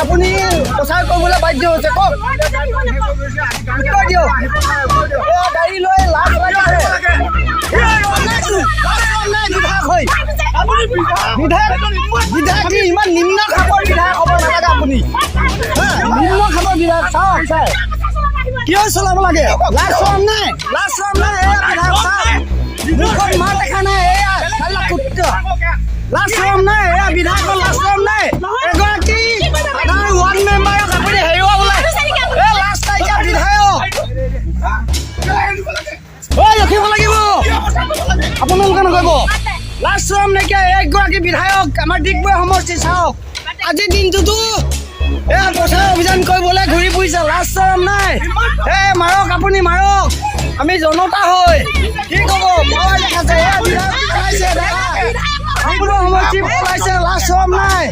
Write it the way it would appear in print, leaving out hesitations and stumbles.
আপুনি প্ৰচাৰ কৰিবলৈ বাধ্য হৈছে কওক দিয়ক গাড়ী লৈ লাজ লাগিছে বিধায়ক ইমান নিম্ন খাবৰ বিধায়ক হ'ব নালাগে আপুনি নিম্ন খাবৰ বিধায়ক চাওক চাই কিয় চলাব লাগে লাজ চৰম নাই এয়া বিধায়ক চাওক মুখত মাত দেখা নাই এয়া লাজ চৰম নাই এয়া বিধায়কৰ লাজ চৰম নাই এগৰাকী সাধাৰণ ৱাৰ্ড মেম্বাৰক আপুনি হেৰুৱা বোলে এই লাজ নাইকিয়া বিধায়ক ৰখিব লাগিব আপোনালোকে নকৰিব লাজ চৰম নাইকিয়া এগৰাকী বিধায়ক আমাৰ ডিগবৈ সমষ্টি চাওক আজিৰ দিনটোতো এয়া প্ৰচাৰ অভিযান কৰিবলৈ ঘূৰি ফুৰিছে লাজ চৰম নাই মাৰক আপুনি মাৰক আমি জনতা হৈ কি ক'ব পাৱাৰ দেখাইছে এয়া বিধায়ক পলাইছে ডিগবৈ সমষ্টি পলাইছে লাজ চৰম নাই